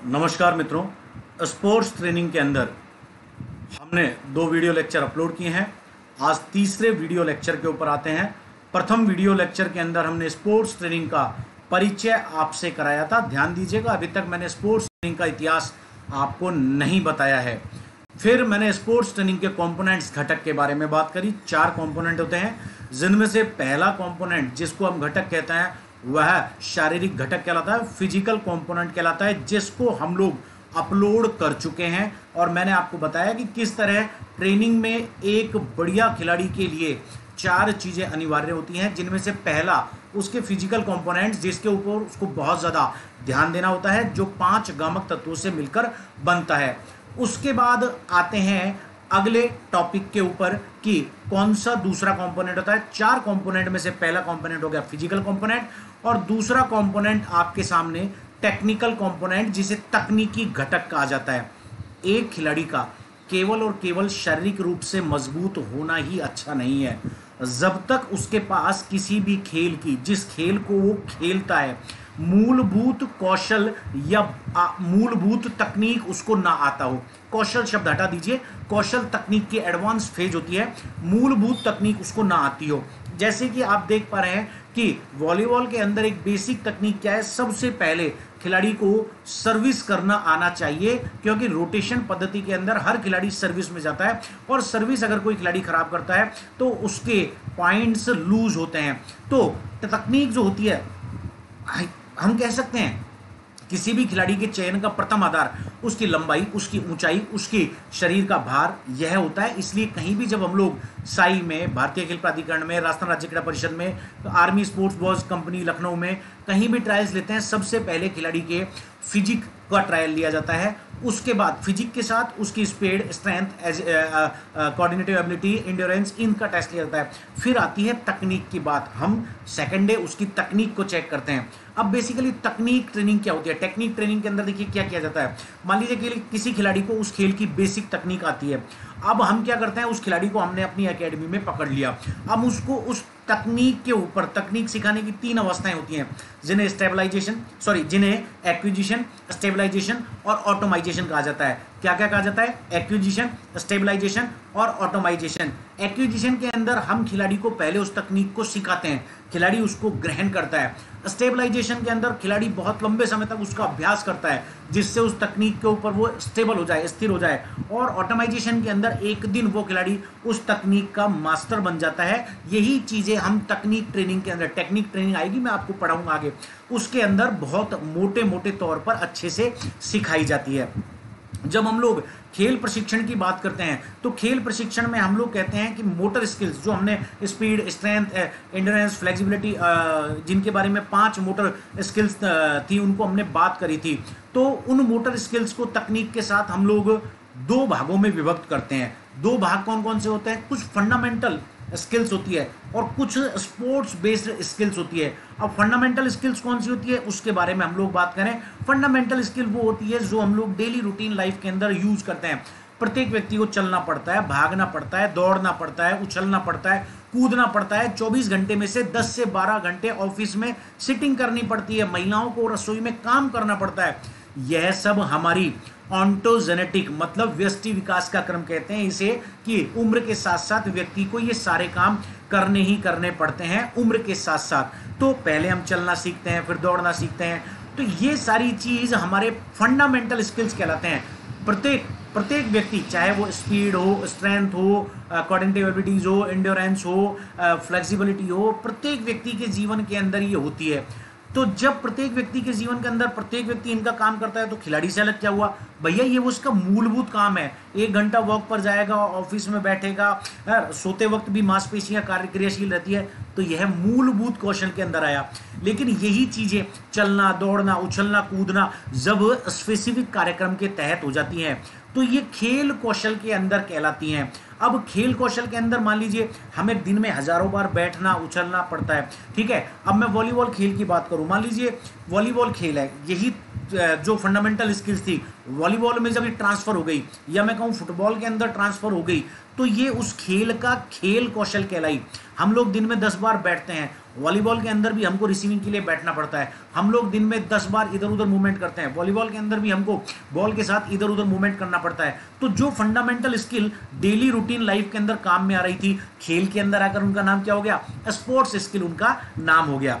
नमस्कार मित्रों। Sports training के अंदर हमने 2 वीडियो लेक्चर अपलोड किए हैं। आज तीसरे वीडियो लेक्चर के ऊपर आते हैं। प्रथम वीडियो लेक्चर के अंदर हमने स्पोर्ट्स ट्रेनिंग का परिचय आपसे कराया था। ध्यान दीजिएगा, अभी तक मैंने स्पोर्ट्स ट्रेनिंग का इतिहास आपको नहीं बताया है। फिर मैंने स्पोर्ट्स ट्रेनिंग के कंपोनेंट्स घटक के बारे में बात करी। 4 कंपोनेंट होते हैं, जिनमें से पहला कंपोनेंट जिसको हम घटक कहते हैं वह शारीरिक घटक कहलाता है, फिजिकल कंपोनेंट कहलाता है, जिसको हम लोग अपलोड कर चुके हैं। और मैंने आपको बताया कि किस तरह ट्रेनिंग में एक बढ़िया खिलाड़ी के लिए 4 चीज़ें अनिवार्य होती हैं, जिनमें से पहला उसके फिजिकल कंपोनेंट्स, जिसके ऊपर उसको बहुत ज़्यादा ध्यान देना होता है, जो 5 गामक तत्वों से मिलकर बनता है। उसके बाद आते हैं अगले टॉपिक के ऊपर कि कौन सा दूसरा कंपोनेंट होता है। 4 कंपोनेंट में से पहला कंपोनेंट हो गया फिजिकल कंपोनेंट, और दूसरा कंपोनेंट आपके सामने टेक्निकल कंपोनेंट, जिसे तकनीकी घटक कहा जाता है। एक खिलाड़ी का केवल और केवल शारीरिक रूप से मजबूत होना ही अच्छा नहीं है, जब तक उसके पास किसी भी खेल की, जिस खेल को वो खेलता है, मूलभूत कौशल या मूलभूत तकनीक उसको ना आता हो। कौशल शब्द हटा दीजिए, कौशल तकनीक की एडवांस फेज होती है, मूलभूत तकनीक उसको ना आती हो। जैसे कि आप देख पा रहे हैं कि वॉलीबॉल के अंदर एक बेसिक तकनीक क्या है, सबसे पहले खिलाड़ी को सर्विस करना आना चाहिए, क्योंकि रोटेशन पद्धति के अंदर हर खिलाड़ी सर्विस में जाता है, और सर्विस अगर कोई खिलाड़ी खराब करता है तो उसके पॉइंट्स लूज होते हैं। तो तकनीक जो होती है, हम कह सकते हैं किसी भी खिलाड़ी के चयन का प्रथम आधार उसकी लंबाई, उसकी ऊंचाई, उसकी शरीर का भार, यह होता है। इसलिए कहीं भी जब हम लोग साई में, भारतीय खेल प्राधिकरण में, राजस्थान राज्य क्रीड़ा परिषद में, army sports boss company Lucknow में कहीं भी ट्रायल्स लेते हैं, सबसे पहले खिलाड़ी के फिजिक का ट्रायल लिया जाता है। उसके बाद फिजिक के साथ उसकी speed, strength, coordinative ability, endurance, इनका टेस्ट लिया जाता है। फिर आती है तकनीक की बात, हम सेकंड डे उसकी तकनीक को चेक करते हैं। अब बेसिकली तकनीक ट्रेनिंग क्या होती है? टेक्निक ट्रेनिंग के अंदर देखिए क्या किया जाता है। मान लीजिए कि किसी खिलाड़ी को उस खेल की बेसिक तकनीक आती है। अब हम क्या करते हैं, उस खिलाड़ी को हमने अपनी एकेडमी में पकड़ लिया। अब उसको उस तकनीक के ऊपर, तकनीक सिखाने की 3 अवस्थाएं होती हैं, जिन्हें एक्विजिशन, स्टेबलाइजेशन और ऑटोमाइजेशन कहा जाता है। क्या क्या कहा जाता है? एक्विजिशन, स्टेबलाइजेशन और ऑटोमाइजेशन। एक्विजिशन के अंदर हम खिलाड़ी को पहले उस तकनीक को सिखाते हैं, खिलाड़ी उसको ग्रहण करता है। स्टेबलाइजेशन के अंदर खिलाड़ी बहुत लंबे समय तक उसका अभ्यास करता है, जिससे उस तकनीक के ऊपर वो स्टेबल हो जाए, स्थिर हो जाए। और ऑटोमाइजेशन के अंदर एक दिन वो खिलाड़ी उस तकनीक का मास्टर बन जाता है। यही चीजें हम तकनीक ट्रेनिंग के अंदर, टेक्निक ट्रेनिंग आएगी, मैं आपको पढ़ाऊंगा आगे, उसके अंदर बहुत मोटे मोटे तौर पर अच्छे से सिखाई जाती है। जब हम लोग खेल प्रशिक्षण की बात करते हैं तो खेल प्रशिक्षण में हम लोग कहते हैं कि मोटर स्किल्स, जो हमने स्पीड, स्ट्रेंथ, एंड्योरेंस, फ्लेक्सिबिलिटी, जिनके बारे में 5 मोटर स्किल्स थी, उनको हमने बात करी थी। तो उन मोटर स्किल्स को तकनीक के साथ हम लोग 2 भागों में विभक्त करते हैं। 2 भाग कौन कौन से होते हैं? कुछ फंडामेंटल स्किल्स होती है और कुछ स्पोर्ट्स बेस्ड स्किल्स होती है। अब फंडामेंटल स्किल्स कौन सी होती है उसके बारे में हम लोग बात करें। फंडामेंटल स्किल वो होती है जो हम लोग डेली रूटीन लाइफ के अंदर यूज करते हैं। प्रत्येक व्यक्ति को चलना पड़ता है, भागना पड़ता है, दौड़ना पड़ता है, उछलना पड़ता है, कूदना पड़ता है। 24 घंटे में से 10 से 12 घंटे ऑफिस में सिटिंग करनी पड़ती है, महिलाओं को रसोई में काम करना पड़ता है। यह सब हमारी ऑन्टोजेनेटिक, मतलब व्यष्टि विकास का क्रम कहते हैं इसे, कि उम्र के साथ साथ व्यक्ति को ये सारे काम करने ही करने पड़ते हैं उम्र के साथ साथ। तो पहले हम चलना सीखते हैं, फिर दौड़ना सीखते हैं। तो ये सारी चीज हमारे फंडामेंटल स्किल्स कहलाते हैं। प्रत्येक व्यक्ति, चाहे वो स्पीड हो, स्ट्रेंथ हो, कोऑर्डिनेटिव एबिलिटीज हो, एंड्योरेंस हो, फ्लेक्सिबिलिटी हो, प्रत्येक व्यक्ति के जीवन के अंदर ये होती है। तो जब प्रत्येक व्यक्ति के जीवन के अंदर प्रत्येक व्यक्ति इनका काम करता है, तो खिलाड़ी से अलग क्या हुआ भैया? ये वो उसका मूलभूत काम है। 1 घंटा वॉक पर जाएगा, ऑफिस में बैठेगा, सोते वक्त भी मांसपेशियां कार्य क्रियाशील रहती है, तो यह मूलभूत कौशल के अंदर आया। लेकिन यही चीजें चलना, दौड़ना, उछलना, कूदना जब स्पेसिफिक कार्यक्रम के तहत हो जाती हैं, तो ये खेल कौशल के अंदर कहलाती हैं। अब खेल कौशल के अंदर मान लीजिए हमें दिन में हजारों बार बैठना, उछलना पड़ता है, ठीक है। अब मैं वॉलीबॉल खेल की बात करूं, मान लीजिए वॉलीबॉल खेल है, यही जो फंडामेंटल स्किल्स थी वॉलीबॉल में जब ये ट्रांसफर हो गई, या मैं कहूं फुटबॉल के अंदर ट्रांसफर हो गई, तो ये उस खेल का खेल कौशल कहलाई। हम लोग दिन में 10 बार बैठते हैं वॉलीबॉल के अंदर भी हमको रिसीविंग के लिए बैठना पड़ता है। हम लोग दिन में 10 बार इधर उधर मूवमेंट करते हैं, वॉलीबॉल के अंदर भी हमको बॉल के साथ इधर उधर मूवमेंट करना पड़ता है। तो जो fundamental skill daily routine life के अंदर काम में आ रही थी, खेल के अंदर आकर उनका नाम क्या हो गया? स्पोर्ट्स स्किल उनका नाम हो गया।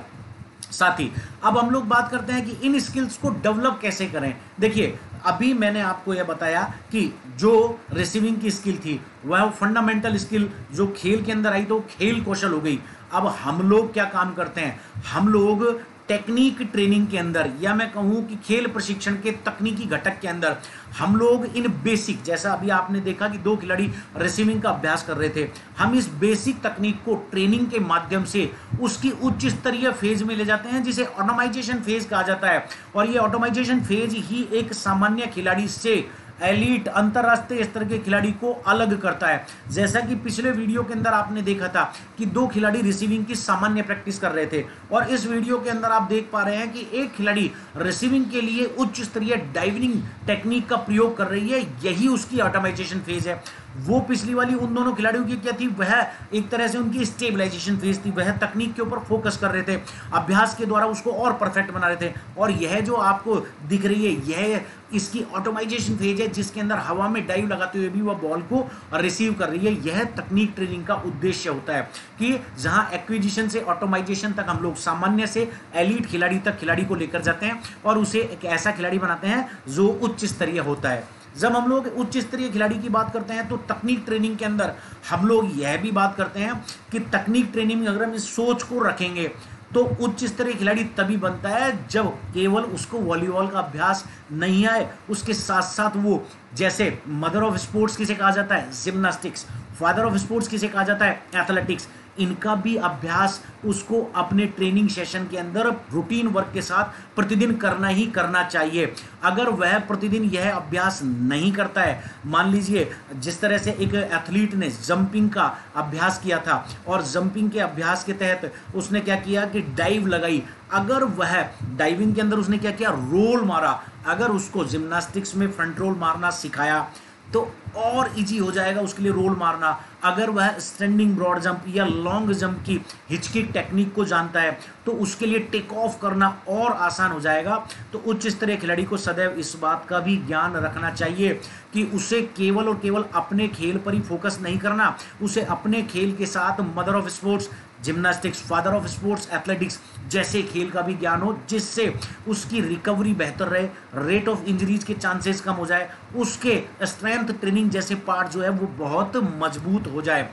साथ ही अब हम लोग बात करते हैं कि इन स्किल्स को डेवलप कैसे करें। देखिए, अभी मैंने आपको यह बताया कि जो रिसीविंग की स्किल थी वह फंडामेंटल स्किल जो खेल के अंदर आई तो खेल कौशल हो गई। अब हम लोग क्या काम करते हैं? हम लोग टेक्निक ट्रेनिंग के अंदर, या मैं कहूं कि खेल प्रशिक्षण के तकनीकी घटक के अंदर हम लोग इन बेसिक, जैसा अभी आपने देखा कि 2 खिलाड़ी रिसीविंग का अभ्यास कर रहे थे, हम इस बेसिक तकनीक को ट्रेनिंग के माध्यम से उसकी उच्च स्तरीय फेज में ले जाते हैं जिसे ऑटोमाइजेशन फेज कहा जाता है। और ये ऑटोमाइजेशन फेज ही एक सामान्य खिलाड़ी से एलीट अंतरराष्ट्रीय स्तर के खिलाड़ी को अलग करता है। जैसा कि पिछले वीडियो के अंदर आपने देखा था कि 2 खिलाड़ी रिसीविंग की सामान्य प्रैक्टिस कर रहे थे, और इस वीडियो के अंदर आप देख पा रहे हैं कि एक खिलाड़ी रिसीविंग के लिए उच्च स्तरीय डाइविंग टेक्निक का प्रयोग कर रही है। यही उसकी ऑटोमाइजेशन फेज है। वो पिछली वाली उन दोनों खिलाड़ियों की क्या थी? वह एक तरह से उनकी स्टेबलाइजेशन फेज थी, वह तकनीक के ऊपर फोकस कर रहे थे, अभ्यास के द्वारा उसको और परफेक्ट बना रहे थे। और यह जो आपको दिख रही है यह इसकी ऑटोमाइजेशन फेज है, जिसके अंदर हवा में डाइव लगाते हुए भी वह बॉल को रिसीव कर रही है। यह तकनीक ट्रेनिंग का उद्देश्य होता है कि जहां एक्विजिशन से ऑटोमाइजेशन तक हम लोग सामान्य से एलीट खिलाड़ी तक खिलाड़ी को लेकर जाते हैं और उसे एक ऐसा खिलाड़ी बनाते हैं जो उच्च स्तरीय होता है। जब हम लोग उच्च स्तरीय खिलाड़ी की बात करते हैं तो तकनीक ट्रेनिंग के अंदर हम लोग यह भी बात करते हैं कि तकनीक ट्रेनिंग में अगर हम इस सोच को रखेंगे तो उच्च स्तरीय खिलाड़ी तभी बनता है जब केवल उसको वॉलीबॉल का अभ्यास नहीं आए, उसके साथ साथ वो, जैसे मदर ऑफ स्पोर्ट्स किसे कहा जाता है? जिम्नास्टिक्स। फादर ऑफ स्पोर्ट्स किसे कहा जाता है? एथलेटिक्स। इनका भी अभ्यास उसको अपने ट्रेनिंग सेशन के अंदर रूटीन वर्क के साथ प्रतिदिन करना ही करना चाहिए। अगर वह प्रतिदिन यह अभ्यास नहीं करता है, मान लीजिए जिस तरह से एक एथलीट ने जंपिंग का अभ्यास किया था और जंपिंग के अभ्यास के तहत उसने क्या किया कि डाइव लगाई, अगर वह डाइविंग के अंदर उसने क्या किया? रोल मारा। अगर उसको जिम्नास्टिक्स में फ्रंट रोल मारना सिखाया तो और इजी हो जाएगा उसके लिए रोल मारना। अगर वह स्टैंडिंग ब्रॉड जंप या लॉन्ग जंप की हिचकिक टेक्निक को जानता है तो उसके लिए टेक ऑफ करना और आसान हो जाएगा। तो उच्च स्तरीय खिलाड़ी को सदैव इस बात का भी ज्ञान रखना चाहिए कि उसे केवल और केवल अपने खेल पर ही फोकस नहीं करना, उसे अपने खेल के साथ mother of sports gymnastics, father of sports athletics जैसे खेल का भी ज्ञान हो, जिससे उसकी रिकवरी बेहतर रहे, रेट ऑफ इंजरीज के चांसेस कम हो जाए, उसके स्ट्रेंथ ट्रेनिंग जैसे पार्ट जो है वो बहुत मजबूत हो जाए।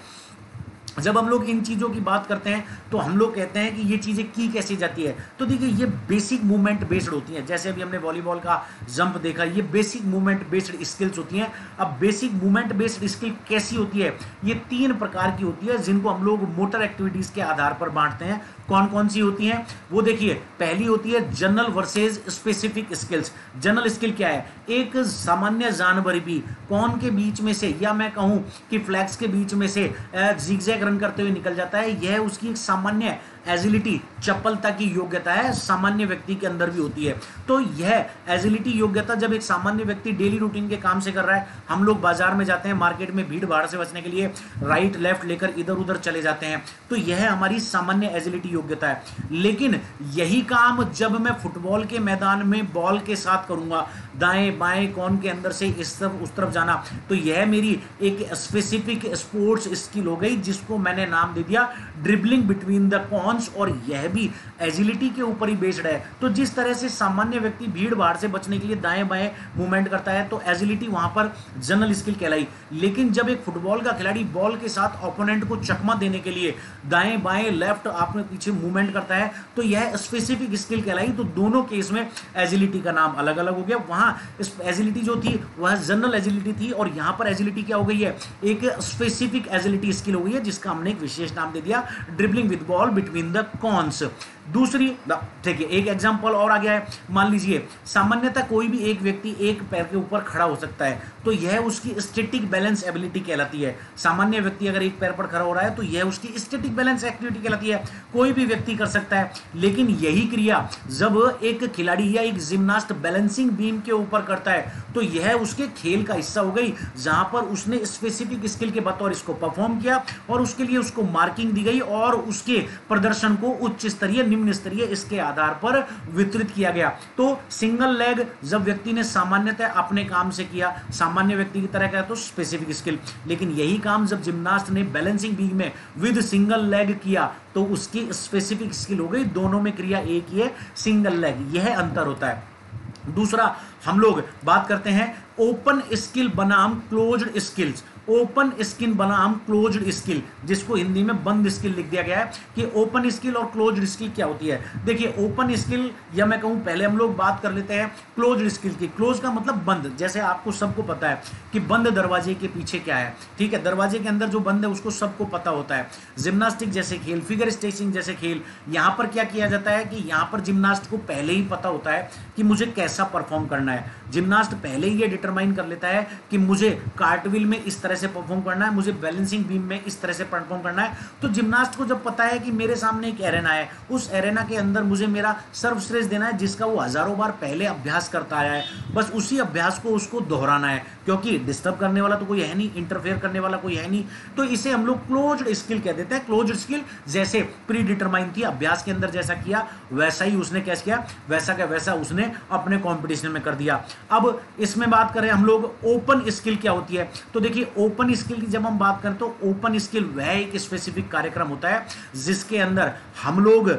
जब हम लोग इन चीज़ों की बात करते हैं तो हम लोग कहते हैं कि ये चीज़ें की कैसे जाती है। तो देखिए, ये बेसिक मूवमेंट बेस्ड होती हैं। जैसे अभी हमने वॉलीबॉल का जंप देखा, ये बेसिक मूवमेंट बेस्ड स्किल्स होती हैं। अब बेसिक मूवमेंट बेस्ड स्किल कैसी होती है? ये 3 प्रकार की होती है जिनको हम लोग मोटर एक्टिविटीज़ के आधार पर बांटते हैं। कौन कौन सी होती हैं वो देखिए। पहली होती है general versus specific skills. General skill क्या है? एक सामान्य जानवर भी कौन के बीच में से, या मैं कहूं कि फ्लैग्स के बीच में से जिगजैग रन करते हुए निकल जाता है, यह उसकी एक सामान्य एजिलिटी, चपलता की योग्यता है, सामान्य व्यक्ति के अंदर भी होती है। तो यह एजिलिटी योग्यता जब एक सामान्य व्यक्ति डेली रूटीन के काम से कर रहा है, हम लोग बाजार में जाते हैं, मार्केट में भीड़ भाड़ से बचने के लिए राइट लेफ्ट लेकर इधर उधर चले जाते हैं, तो यह हमारी सामान्य एजिलिटी योग्यता है। लेकिन यही काम जब मैं फुटबॉल के मैदान में बॉल के साथ करूंगा, दाएं बाएं कौन के अंदर से इस तरफ उस तरफ जाना, तो यह मेरी एक स्पेसिफिक स्पोर्ट्स स्किल हो गई जिसको मैंने नाम दे दिया ड्रिबलिंग बिटवीन द कॉर्नर्स, और यह भी एजिलिटी के ऊपर ही बेस्ड है। तो जिस तरह से सामान्य व्यक्ति भीड़ भाड़ से बचने के लिए दाएं बाएं मूवमेंट करता है तो एजिलिटी वहां पर जनरल स्किल कहलाई। लेकिन जब एक फुटबॉल का खिलाड़ी बॉल के साथ ओपोनेंट को चकमा देने के लिए दाएं बाएं लेफ्ट आपने पीछे मूवमेंट करता है तो यह स्पेसिफिक स्किल कहलाई। तो दोनों केस में एजिलिटी का नाम अलग अलग हो गया। वहां एजिलिटी जो थी वह जनरल एजिलिटी थी और यहां पर एजिलिटी क्या हो गई है? एक स्पेसिफिक एजिलिटी स्किल हो गई है जिसका हमने एक विशेष नाम दे दिया dribbling with ball between the cons. दूसरी, ठीक है, एक एग्जांपल और आ गया है। मान लीजिए सामान्यतः कोई भी एक व्यक्ति एक पैर के ऊपर खड़ा हो सकता है, तो यह उसकी स्टैटिक बैलेंस एबिलिटी कहलाती है। सामान्य व्यक्ति अगर एक पैर पर खड़ा हो रहा है तो यह उसकी स्टैटिक बैलेंस एक्टिविटी कहलाती है। कोई भी व्यक्ति कर सकता है। लेकिन यही क्रिया जब एक खिलाड़ी या एक जिम्नास्ट बैलेंसिंग बीम के ऊपर करता है तो यह उसके खेल का हिस्सा हो गई, जहां पर उसने स्पेसिफिक स्किल के बतौर इसको परफॉर्म किया और उसके लिए उसको मार्किंग दी गई और उसके प्रदर्शन को उच्च स्तरीय, निम्न स्तरीय इसके आधार पर वितरित किया गया। तो सिंगल लेग जब व्यक्ति ने सामान्यतः अपने काम से किया, सामान्य व्यक्ति की तरह का, तो स्पेसिफिक स्किल। लेकिन यही काम जब जिम्नास्ट ने बैलेंसिंग बीम में विद सिंगल लेग किया तो उसकी स्पेसिफिक स्किल हो गई। दोनों में क्रिया एक ही है, सिंगल लेग, यह अंतर होता है। दूसरा हम लोग बात करते हैं ओपन स्किल बनाम क्लोज्ड स्किल्स। ओपन स्किल बनाम क्लोज्ड स्किल, जिसको हिंदी में बंद स्किल लिख दिया गया है कि ओपन स्किल और क्लोज्ड स्किल क्या होती है। देखिए ओपन स्किल, या मैं कहूं पहले हम लोग बात कर लेते हैं क्लोज्ड स्किल की। क्लोज का मतलब बंद, जैसे आपको सबको पता है कि बंद दरवाजे के पीछे क्या है, ठीक है, दरवाजे के अंदर जो बंद है उसको सबको पता होता है। जिम्नास्टिक जैसे खेल, फिगर स्केटिंग जैसे खेल, यहां पर क्या किया जाता है कि यहां पर जिम्नास्ट को पहले ही पता होता है कि मुझे कैसा परफॉर्म करना है। जिम्नास्ट पहले ही ये डिटरमाइन कर लेता है कि मुझे कार्टविल में इस तरह से परफॉर्म करना है, मुझे बैलेंसिंग बीम में इस तरह से परफॉर्म करना है। तो जिम्नास्ट को जब पता है कि मेरे सामने एक एरेना है, उस एरेना के अंदर मुझे मेरा सर्वश्रेष्ठ देना है, जिसका वो हजारों बार पहले अभ्यास करता आया है, बस उसी अभ्यास को उसको दोहराना है, क्योंकि डिस्टर्ब करने वाला तो कोई है नहीं, इंटरफेयर करने वाला कोई है नहीं। तो इसे हम लोग क्लोज्ड स्किल कह देते हैं। क्लोज्ड स्किल जैसे प्री डिटरमाइन थी, अभ्यास के अंदर जैसा किया वैसा ही उसने कैसे किया, वैसा का वैसा उसने अपने कॉम्पिटिशन में कर दिया। अब इसमें बात करें हम लोग ओपन स्किल क्या होती है, तो देखिए ओपन स्किल की जब हम बात करें तो ओपन स्किल वह एक स्पेसिफिक कार्यक्रम होता है जिसके अंदर हम लोग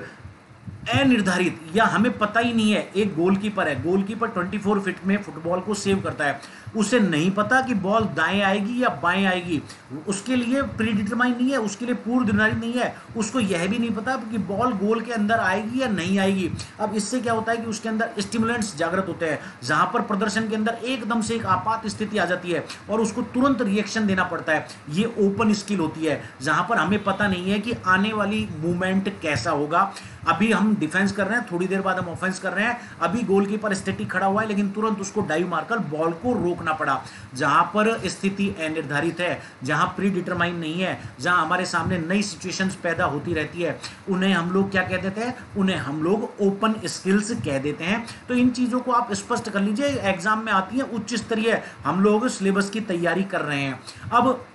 अनिर्धारित, या हमें पता ही नहीं है, एक गोलकीपर है, गोलकीपर 24 फीट में फुटबॉल को सेव करता है, उसे नहीं पता कि बॉल दाएं आएगी या बाएं आएगी, उसके लिए प्री डिटरमाइन नहीं है, उसके लिए पूर्व निर्धारित नहीं है, उसको यह भी नहीं पता कि बॉल गोल के अंदर आएगी या नहीं आएगी। अब इससे क्या होता है कि उसके अंदर स्टिमुलेंट्स जागृत होते हैं, जहां पर प्रदर्शन के अंदर एकदम से एक आपात स्थिति आ जाती है और उसको तुरंत रिएक्शन देना पड़ता है। ये ओपन स्किल होती है, जहां पर हमें पता नहीं है कि आने वाली मूवमेंट कैसा होगा। अभी हम डिफेंस कर रहे हैं, थोड़ी देर बाद हम ऑफेंस कर रहे हैं, अभी गोलकीपर स्टैटिक खड़ा हुआ है, लेकिन तुरंत उसको डाइव मारकर बॉल को रोकना पड़ा। जहां पर स्थिति अनिर्धारित है, जहां प्री डिटरमाइन नहीं है, जहां हमारे सामने नई सिचुएशंस पैदा होती रहती है, उन्हें हम लोग क्या कह देते हैं, उन्हें हम लोग ओपन स्किल्स कह देते हैं। तो इन चीजों को आप स्पष्ट कर लीजिए, एग्जाम में आती है, उच्च स्तरीय हम लोग सिलेबस की तैयारी कर रहे हैं। अब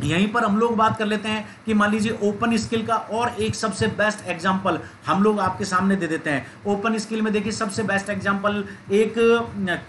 यहीं पर हम लोग बात कर लेते हैं कि मान लीजिए ओपन स्किल का और एक सबसे बेस्ट एग्जांपल हम लोग आपके सामने दे देते हैं। ओपन स्किल में देखिए सबसे बेस्ट एग्जांपल एक,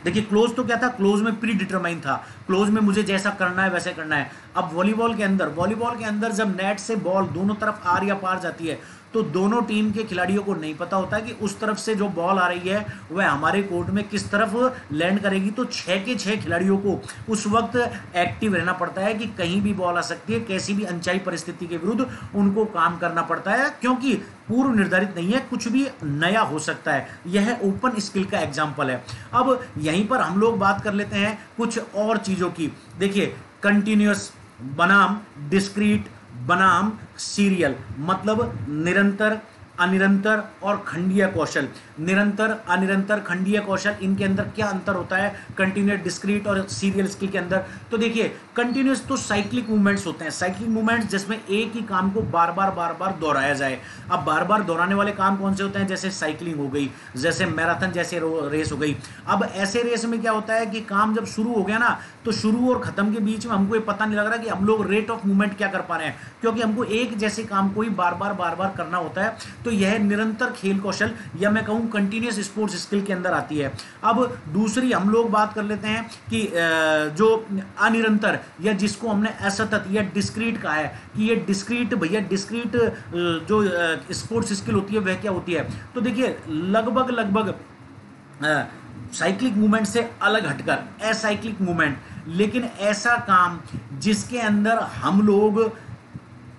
देखिए क्लोज तो क्या था, क्लोज में प्री डिटरमाइन था, क्लोज में मुझे जैसा करना है वैसे करना है। अब वॉलीबॉल के अंदर जब नेट से बॉल दोनों तरफ आर या पार जाती है तो दोनों टीम के खिलाड़ियों को नहीं पता होता कि उस तरफ से जो बॉल आ रही है वह हमारे कोर्ट में किस तरफ लैंड करेगी। तो 6 के 6 खिलाड़ियों को उस वक्त एक्टिव रहना पड़ता है कि कहीं भी बॉल आ सकती है, कैसी भी अनचाही परिस्थिति के विरुद्ध उनको काम करना पड़ता है, क्योंकि पूर्व निर्धारित नहीं है, कुछ भी नया हो सकता है। यह ओपन स्किल का एग्जाम्पल है। अब यहीं पर हम लोग बात कर लेते हैं कुछ और चीजों की। देखिए कंटिन्यूअस बनाम डिस्क्रीट बनाम सीरियल, मतलब निरंतर, अनिरंतर और खंडीय कौशल। निरंतर, अनिरंतर, खंडीय कौशल, इनके अंदर क्या अंतर होता है कंटिन्यूअस, डिस्क्रीट और सीरियल स्किल के अंदर। तो देखिए कंटिन्यूअस तो साइक्लिक मूवमेंट्स होते हैं, साइक्लिक मूवमेंट्स जिसमें एक ही काम को बार बार दोहराया जाए। अब बार बार दोहराने वाले काम कौन से होते हैं, जैसे साइकिलिंग हो गई, जैसे मैराथन जैसे रेस हो गई। अब ऐसे रेस में क्या होता है कि काम जब शुरू हो गया ना, तो शुरू और खत्म के बीच में हमको ये पता नहीं लग रहा कि हम लोग रेट ऑफ मूवमेंट क्या कर पा रहे हैं, क्योंकि हमको एक जैसे काम को ही बार बार करना होता है। तो यह निरंतर खेल कौशल, या मैं कहूं कंटिन्यूअस स्पोर्ट्स स्किल के अंदर आती है। अब दूसरी हम लोग बात कर लेते हैं कि जो अनिरंतर, या जिसको हमने असतत या डिस्क्रीट कहा है, कि ये डिस्क्रीट, भैया डिस्क्रीट जो स्पोर्ट्स स्किल होती है वह क्या होती है। तो देखिए लगभग साइक्लिक मूवमेंट से अलग हटकर असाइक्लिक मूवमेंट, लेकिन ऐसा काम जिसके अंदर हम लोग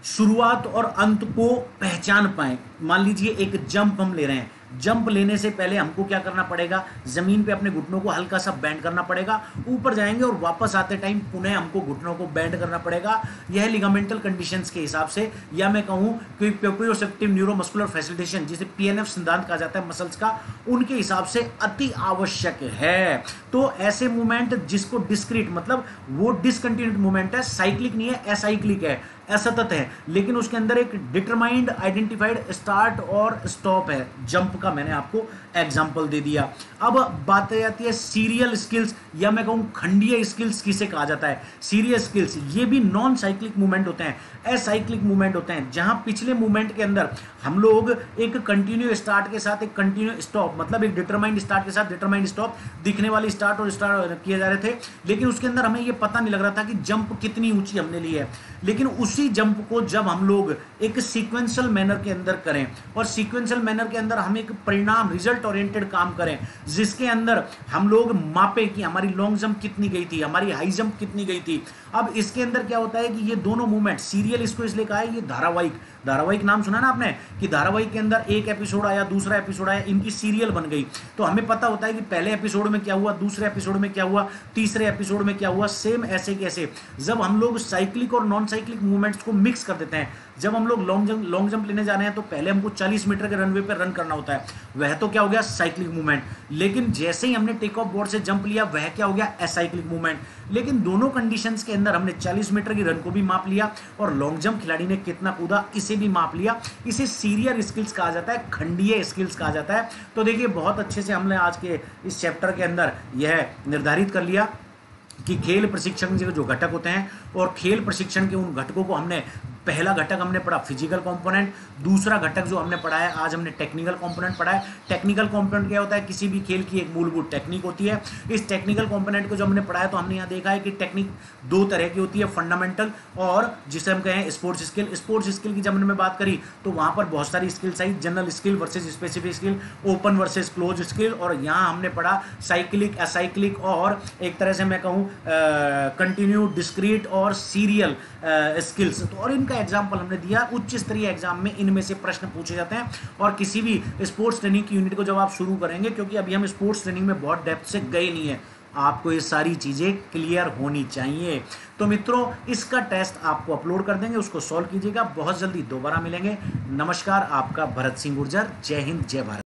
शुरुआत और अंत को पहचान पाए। मान लीजिए एक जंप हम ले रहे हैं, जंप लेने से पहले हमको क्या करना पड़ेगा, जमीन पे अपने घुटनों को हल्का सा बेंड करना पड़ेगा, ऊपर जाएंगे और वापस आते टाइम पुनः हमको घुटनों को बेंड करना पड़ेगा। यह लिगामेंटल कंडीशंस के हिसाब से, या मैं कहूं कि प्रोप्रियोसेप्टिव न्यूरोमस्कुलर फैसिलिटेशन, जिसे पीएनएफ सिद्धांत कहा जाता है मसल्स का, उनके हिसाब से अति आवश्यक है। तो ऐसे मूवमेंट जिसको डिस्क्रीट, मतलब वो डिसकंटिन्यूड मूवमेंट है, साइक्लिक नहीं है, असाइक्लिक है, असतत है, लेकिन उसके अंदर एक डिटरमाइंड आइडेंटिफाइड स्टार्ट और स्टॉप है। जंप का मैंने आपको एग्जाम्पल दे दिया। अब बात आती है सीरियल स्किल्स, या मैं कहूँ खंडीय स्किल्स किसे कहा जाता है। सीरियल स्किल्स ये भी नॉन साइक्लिक मूवमेंट होते हैं, असाइक्लिक मूवमेंट होते हैं, जहां पिछले मूवमेंट के अंदर हम लोग एक कंटिन्यू स्टार्ट के साथ एक कंटिन्यू स्टॉप, मतलब एक डिटरमाइंड स्टार्ट के साथ डिटरमाइंड स्टॉप, दिखने वाली स्टार्ट और स्टार्ट किए जा रहे थे, लेकिन उसके अंदर हमें यह पता नहीं लग रहा था कि जंप कितनी ऊंची हमने ली है। लेकिन उसी जंप को जब हम लोग एक सीक्वेंशियल मैनर के अंदर करें, और सीक्वेंशियल मैनर के अंदर हम एक परिणाम रिजल्ट ओरिएंटेड काम करें, जिसके अंदर हम लोग मापे कि हमारी लॉन्ग जंप कितनी गई थी, हमारी हाई जंप कितनी गई थी। अब इसके अंदर क्या होता है कि ये दोनों मूवमेंट सीरियल, इसको इसलिए कहा है, ये धारावाहिक नाम सुना ना आपने, कि धारावाहिक के अंदर एक एपिसोड आया, दूसरा एपिसोड आया, इनकी सीरियल बन गई। तो हमें पता होता है कि पहले एपिसोड में क्या हुआ, दूसरे एपिसोड में क्या हुआ, तीसरे एपिसोड में क्या हुआ। सेम ऐसे कैसे जब हम लोग साइक्लिक और नॉन साइक्लिक मूवमेंट्स को मिक्स कर देते हैं, जब हम लोग लॉन्ग जंप लेने जा रहे हैं तो पहले हमको 40 मीटर के रनवे पर रन करना होता है, वह तो क्या हो गया साइक्लिक मूवमेंट। लेकिन जैसे ही हमने टेक ऑफ बोर्ड से जंप लिया, वह क्या हो गया असाइक्लिक मूवमेंट। लेकिन दोनों कंडीशंस के अंदर हमने 40 मीटर की रन को भी माप लिया, और लॉन्ग जंप खिलाड़ी ने कितना कूदा इसे भी माप लिया। इसे सीरियल स्किल्स कहा जाता है, खंडीय स्किल्स कहा जाता है। तो देखिए बहुत अच्छे से हमने आज के इस चैप्टर के अंदर यह निर्धारित कर लिया कि खेल प्रशिक्षण के जो घटक होते हैं, और खेल प्रशिक्षण के उन घटकों को हमने, पहला घटक हमने पढ़ा फिजिकल कंपोनेंट, दूसरा घटक जो हमने पढ़ा है आज हमने टेक्निकल कंपोनेंट पढ़ा है। टेक्निकल कंपोनेंट क्या होता है, किसी भी खेल की एक मूलभूत टेक्निक होती है। इस टेक्निकल कंपोनेंट को जो हमने पढ़ा है, तो हमने यहाँ देखा है कि टेक्निक दो तरह की होती है, फंडामेंटल और जिसे हम कहें स्पोर्ट्स स्किल। स्पोर्ट्स स्किल की जब हमने बात करी तो वहाँ पर बहुत सारी skills I, general skill versus specific skill, open versus close skill, और यहाँ हमने पढ़ा साइक्लिक, असाइक्लिक, और एक तरह से मैं कहूँ कंटिन्यू, डिस्क्रीट और सीरियल स्किल्स। तो और इनका एग्जाम्पल हमने दिया। उच्च स्तरीय एग्जाम में इनमें से प्रश्न पूछे जाते हैं, और किसी भी स्पोर्ट्स ट्रेनिंग की यूनिट को जब आप शुरू करेंगे, क्योंकि अभी हम स्पोर्ट्स ट्रेनिंग में बहुत डेप्थ से गए नहीं है, आपको ये सारी चीजें क्लियर होनी चाहिए। तो मित्रों इसका टेस्ट आपको अपलोड कर देंगे, उसको सॉल्व कीजिएगा। बहुत जल्दी दोबारा मिलेंगे। नमस्कार, आपका भरत सिंह गुर्जर। जय हिंद, जय भारत।